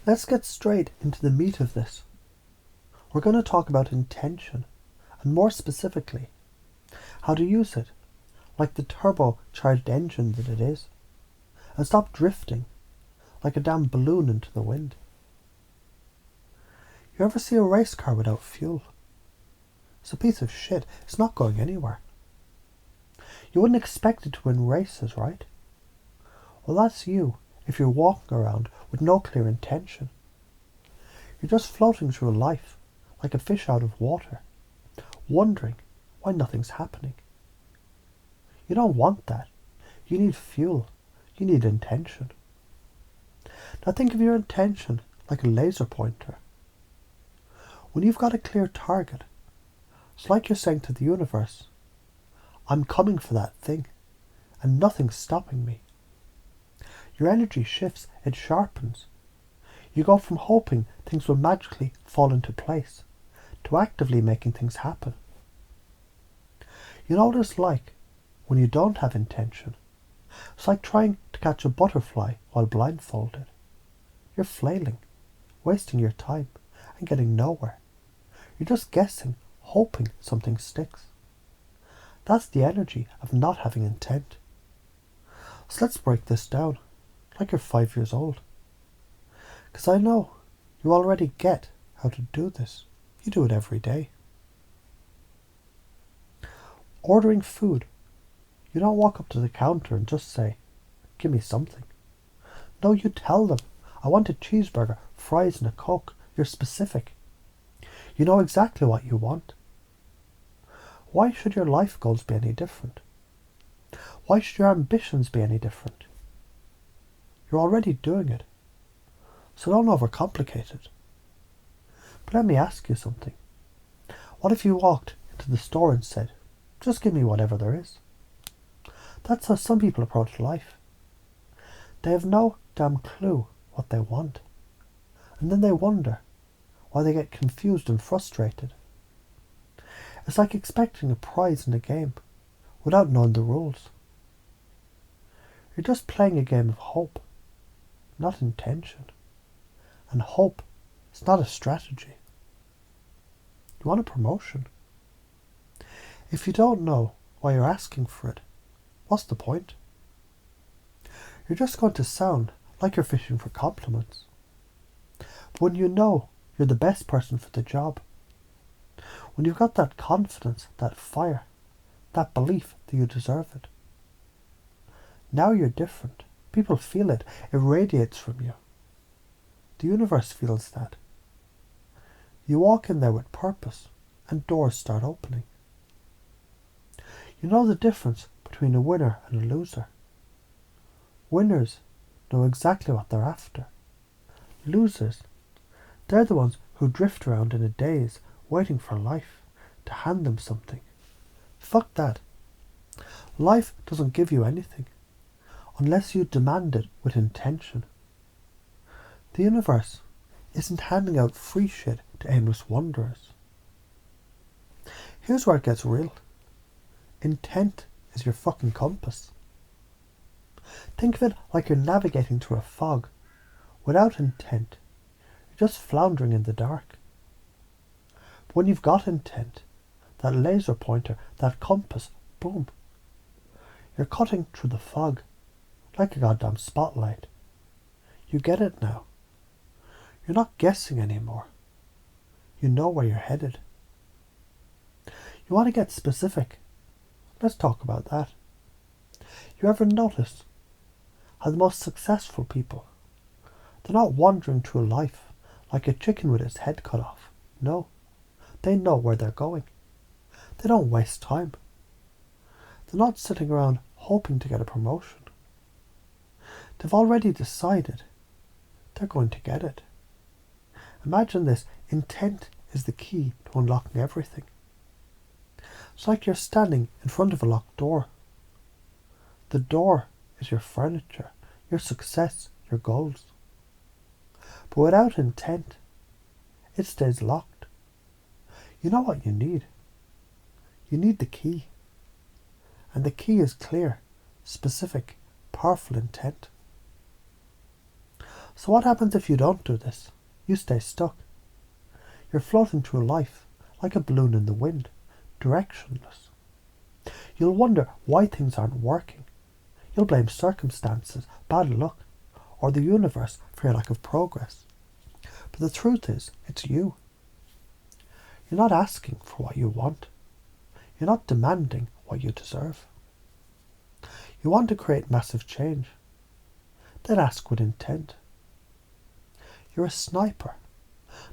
Let's get straight into the meat of this. We're going to talk about intention, and more specifically, how to use it, like the turbocharged engine that it is, and stop drifting like a damn balloon into the wind. You ever see a race car without fuel? It's a piece of shit. It's not going anywhere. You wouldn't expect it to win races, right? Well, that's you if you're walking around with no clear intention. You're just floating through life like a fish out of water, wondering why nothing's happening. You don't want that. You need fuel. You need intention. Now think of your intention like a laser pointer. When you've got a clear target, it's like you're saying to the universe, I'm coming for that thing, and nothing's stopping me. Your energy shifts, it sharpens. You go from hoping things will magically fall into place to actively making things happen. You know what it's like when you don't have intention. It's like trying to catch a butterfly while blindfolded. You're flailing, wasting your time, and getting nowhere. You're just guessing, hoping something sticks. That's the energy of not having intent. So let's break this down, like you're 5 years old. Because I know you already get how to do this. You do it every day. Ordering food. You don't walk up to the counter and just say, give me something. No, you tell them, I want a cheeseburger, fries and a Coke. You're specific. You know exactly what you want. Why should your life goals be any different? Why should your ambitions be any different? You're already doing it. So don't overcomplicate it. But let me ask you something. What if you walked into the store and said, just give me whatever there is? That's how some people approach life. They have no damn clue what they want. And then they wonder why they get confused and frustrated. It's like expecting a prize in a game without knowing the rules. You're just playing a game of hope, not intention. And hope is not a strategy. You want a promotion. If you don't know why you're asking for it, what's the point? You're just going to sound like you're fishing for compliments. But when you know you're the best person for the job, when you've got that confidence, that fire, that belief that you deserve it, now you're different. People feel it. It radiates from you. The universe feels that. You walk in there with purpose and doors start opening. You know the difference between a winner and a loser. Winners know exactly what they're after. Losers, they're the ones who drift around in a daze waiting for life to hand them something. Fuck that. Life doesn't give you anything unless you demand it with intention. The universe isn't handing out free shit to aimless wanderers. Here's where it gets real. Intent is your fucking compass. Think of it like you're navigating through a fog. Without intent, you're just floundering in the dark. But when you've got intent, that laser pointer, that compass, boom, you're cutting through the fog like a goddamn spotlight. You get it now. You're not guessing anymore. You know where you're headed. You want to get specific. Let's talk about that. You ever notice how the most successful people, they're not wandering through life like a chicken with its head cut off. No, they know where they're going. They don't waste time. They're not sitting around hoping to get a promotion. They've already decided they're going to get it. Imagine this. Intent is the key to unlocking everything. It's like you're standing in front of a locked door. The door is your furniture, your success, your goals. But without intent, it stays locked. You know what you need? You need the key. And the key is clear, specific, powerful intent. So what happens if you don't do this? You stay stuck. You're floating through life like a balloon in the wind, directionless. You'll wonder why things aren't working. You'll blame circumstances, bad luck, or the universe for your lack of progress. But the truth is, it's you. You're not asking for what you want. You're not demanding what you deserve. You want to create massive change. Then ask with intent. You're a sniper,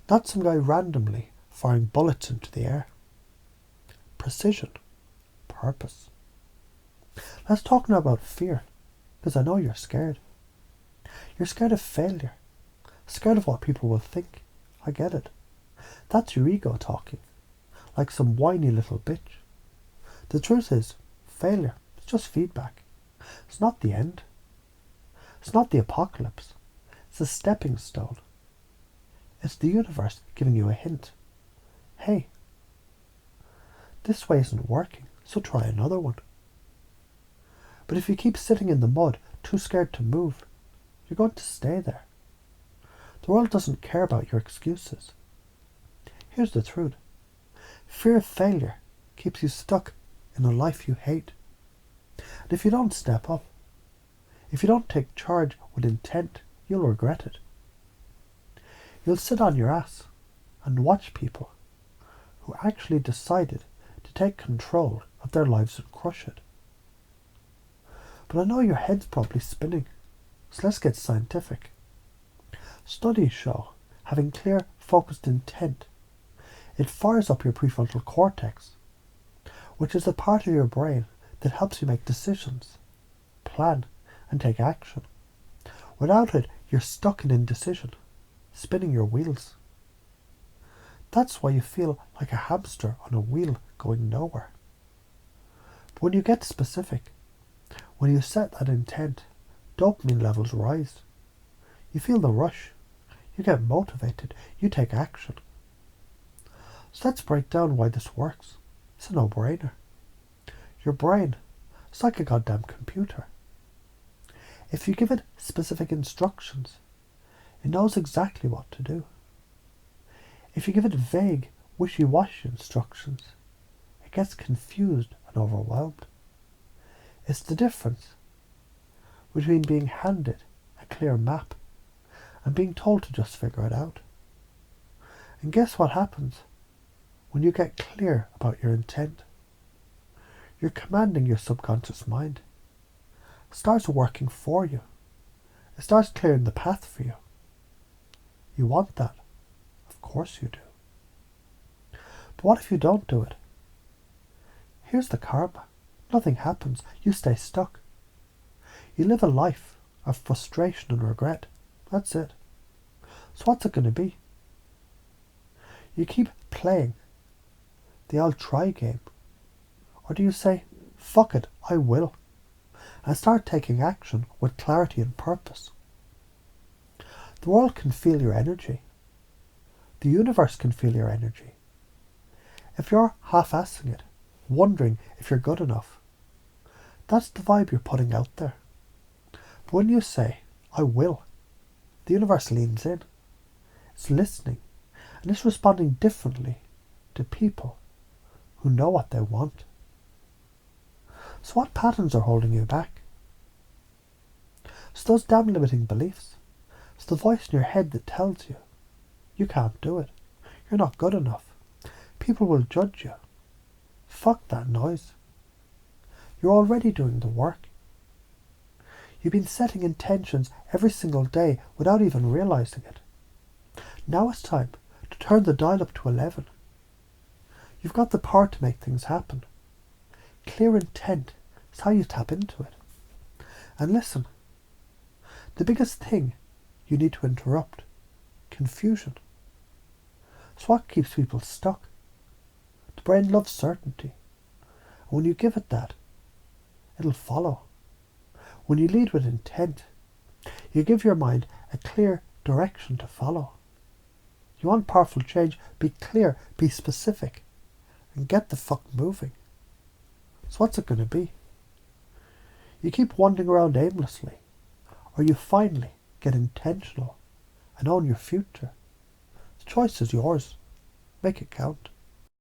not some guy randomly firing bullets into the air. Precision, purpose. Let's talk now about fear, because I know you're scared. You're scared of failure, scared of what people will think. I get it. That's your ego talking, like some whiny little bitch. The truth is, failure is just feedback. It's not the end. It's not the apocalypse. It's a stepping stone. It's the universe giving you a hint. Hey, this way isn't working, so try another one. But if you keep sitting in the mud, too scared to move, you're going to stay there. The world doesn't care about your excuses. Here's the truth. Fear of failure keeps you stuck in a life you hate. And if you don't step up, if you don't take charge with intent, you'll regret it. You'll sit on your ass and watch people who actually decided to take control of their lives and crush it. But I know your head's probably spinning, so let's get scientific. Studies show having clear, focused intent, it fires up your prefrontal cortex, which is the part of your brain that helps you make decisions, plan, and take action. Without it, you're stuck in indecision, spinning your wheels. That's why you feel like a hamster on a wheel going nowhere. But when you get specific, when you set that intent, dopamine levels rise. You feel the rush. You get motivated. You take action. So let's break down why this works. It's a no-brainer. Your brain, it's like a goddamn computer. If you give it specific instructions, it knows exactly what to do. If you give it vague, wishy-washy instructions, it gets confused and overwhelmed. It's the difference between being handed a clear map and being told to just figure it out. And guess what happens when you get clear about your intent? You're commanding your subconscious mind. It starts working for you. It starts clearing the path for you. You want that. Of course you do. But what if you don't do it? Here's the karma. Nothing happens. You stay stuck. You live a life of frustration and regret. That's it. So what's it going to be? You keep playing the I'll try game. Or do you say, fuck it, I will, and start taking action with clarity and purpose? The world can feel your energy. The universe can feel your energy. If you're half-assing it, wondering if you're good enough, that's the vibe you're putting out there. But when you say, I will, the universe leans in. It's listening, and it's responding differently to people who know what they want. So what patterns are holding you back? It's those damn limiting beliefs. It's the voice in your head that tells you, you can't do it. You're not good enough. People will judge you. Fuck that noise. You're already doing the work. You've been setting intentions every single day without even realizing it. Now it's time to turn the dial up to 11. You've got the power to make things happen. Clear intent is how you tap into it. And listen, the biggest thing you need to interrupt, confusion. It's what keeps people stuck. The brain loves certainty. And when you give it that, it'll follow. When you lead with intent, you give your mind a clear direction to follow. You want powerful change, be clear, be specific, and get the fuck moving. So what's it going to be? You keep wandering around aimlessly, or you finally Get intentional and own your future. The choice is yours. Make it count.